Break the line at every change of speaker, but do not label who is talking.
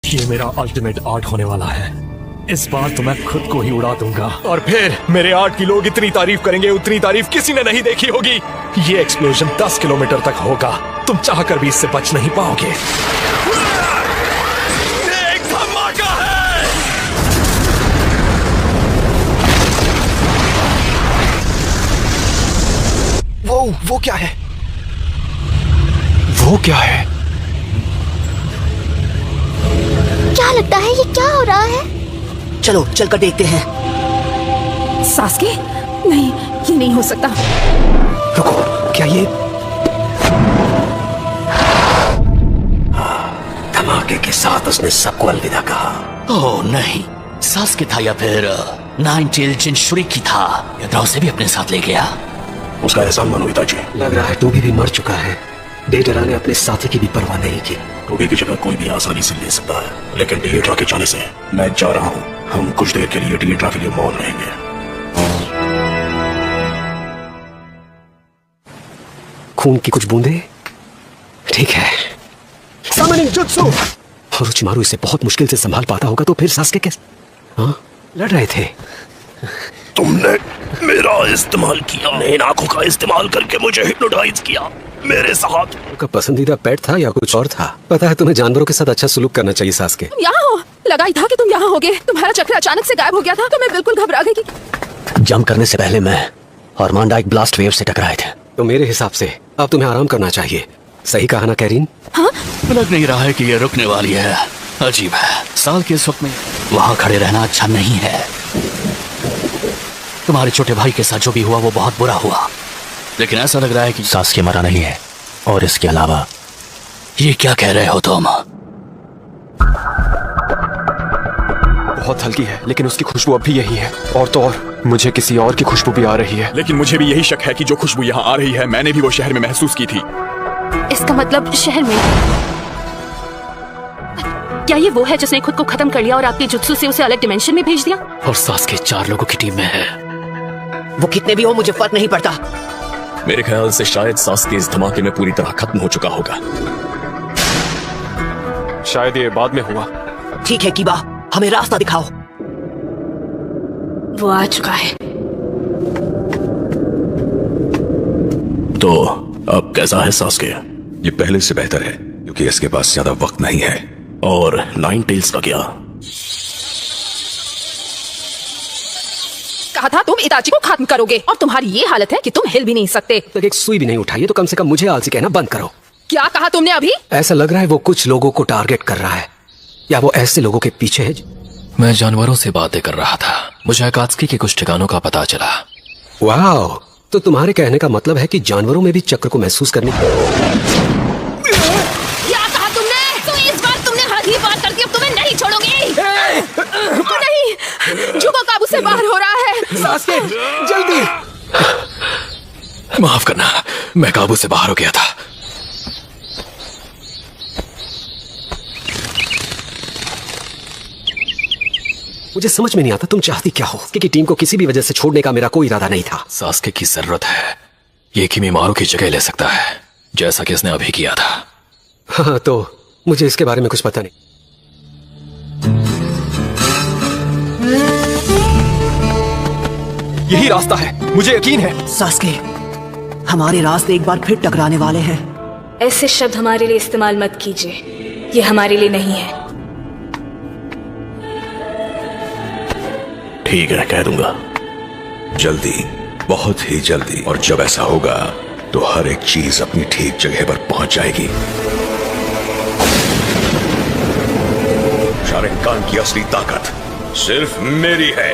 ये मेरा ultimate art होने वाला है। इस बार तो मैं खुद को ही उड़ा दूंगा और फिर मेरे आर्ट की लोग इतनी तारीफ करेंगे, उतनी तारीफ किसी ने नहीं देखी होगी। ये एक्सप्लोजन 10 किलोमीटर तक होगा, तुम चाहकर भी इससे बच नहीं पाओगे। एक धमाका है।
वो क्या है?
वो क्या है?
क्या लगता है ये क्या हो रहा है?
चलो चलकर देखते हैं।
सास्के, नहीं, ये नहीं हो सकता।
रुको, क्या ये? धमाके के साथ उसने सबको अलविदा कहा।
ओह नहीं, सास्के था या फिर नाइन टेल जिनशुरिकी था। या उसे भी अपने साथ ले गया।
उसका एहसान मानो पिताजी।
लग रहा है टोबी भी मर चुका है। डेटरा ने अपने साथी की भी परवाह नहीं की।
टोबी की जगह कोई भी आसानी से ले सकता है, लेकिन डिएट्रा के जाने से मैं जा रहा हूँ। हम कुछ देर के लिए डिएट्रा के लिए मौन रहेंगे।
खून की कुछ बूंदे, ठीक है। सामनिंग जुत्सु। ओरोचिमारू इसे बहुत मुश्किल से संभाल पाता होगा, तो फिर सास्के कैसे? हाँ, लड़ रहे थे।
तुमने मेरा इस्तेमाल किया, इन आंखों का इस्तेमाल करके मुझे हिप्नोटाइज किया। मेरे साथ
का पसंदीदा पेट था या कुछ और था? पता है, तुम्हें जानवरों के साथ अच्छा सुलूक करना चाहिए सास्के।
तुम यहाँ हो, लगा ही था कि तुम यहाँ होगे। तुम्हारा चक्र अचानक से गायब हो गया था, तो मैं बिल्कुल घबरा गई कि
जंप करने से पहले मैं और मांडा एक ब्लास्ट वेव से टकराए थे।
तो मेरे हिसाब से अब तुम्हें आराम करना चाहिए। सही कहा ना कैरीन?
हाँ?
लग नहीं रहा है कि ये रुकने वाली है। अजीब है, साल के इस वक्त में वहाँ खड़े रहना अच्छा नहीं है। तुम्हारे छोटे भाई के साथ जो भी हुआ वो बहुत बुरा हुआ, लेकिन ऐसा लग रहा है कि सास्के मरा नहीं है। और इसके अलावा ये क्या कह रहे हो तुम?
बहुत हल्की है, लेकिन उसकी खुशबू अब भी यही है। और तो और मुझे किसी और की खुशबू भी आ रही है।
लेकिन मुझे भी यही शक है कि जो खुशबू यहाँ आ रही है, मैंने भी वो शहर में महसूस की थी।
इसका मतलब शहर में? क्या ये वो है जिसने खुद को खत्म कर लिया और आपके जुत्सु से उसे अलग डिमेंशन में भेज दिया?
और सास्के 4 लोगों की टीम में है।
वो कितने भी हो, मुझे फर्क नहीं पड़ता।
मेरे ख्याल से शायद सास्के इस धमाके में पूरी तरह खत्म हो चुका होगा।
शायद ये बाद में हुआ।
ठीक है कीबा, हमें रास्ता दिखाओ।
वो आ चुका है।
तो अब कैसा है सास्के?
ये पहले से बेहतर है, क्योंकि इसके पास ज्यादा वक्त नहीं है।
और नाइन टेल्स का क्या?
कहा था तुम इताची को खत्म करोगे, और तुम्हारी ये हालत है कि तुम हिल भी नहीं सकते।
तक एक सुई भी नहीं उठाई है, तो कम से कम मुझे आलसी कहना बंद करो।
क्या कहा तुमने अभी?
ऐसा लग रहा है वो कुछ लोगों को टारगेट कर रहा है, या वो ऐसे लोगों के पीछे है।
मैं जानवरों से बातें कर रहा था, मुझे अकात्सुकी के कुछ ठिकानों का पता चला।
वाह, तो तुम्हारे कहने का मतलब है कि जानवरों में भी चक्र को महसूस करने की।
क्या कहा तुमने? तो इस बार तुमने हद ही पार कर दी, अब तुम्हें नहीं छोड़ूंगी। ओ नहीं, जुगो काबू से बाहर हो रहा है।
सास्के, जल्दी।
माफ करना, मैं काबू से बाहर हो गया था।
मुझे समझ में नहीं आता तुम चाहती क्या हो, क्योंकि टीम को किसी भी वजह से छोड़ने का मेरा कोई इरादा नहीं था।
सास्के की जरूरत है, ये किमीमारू की जगह ले सकता है, जैसा कि इसने अभी किया था।
हाँ, तो मुझे इसके बारे में कुछ पता नहीं।
यही रास्ता है, मुझे यकीन है।
सास्के, हमारे रास्ते एक बार फिर टकराने वाले हैं।
ऐसे शब्द हमारे लिए इस्तेमाल मत कीजिए, ये हमारे लिए नहीं है।
ठीक है, कह दूंगा।
जल्दी, बहुत ही जल्दी। और जब ऐसा होगा तो हर एक चीज अपनी ठीक जगह पर पहुंच जाएगी। शारिंगान की असली ताकत सिर्फ मेरी है।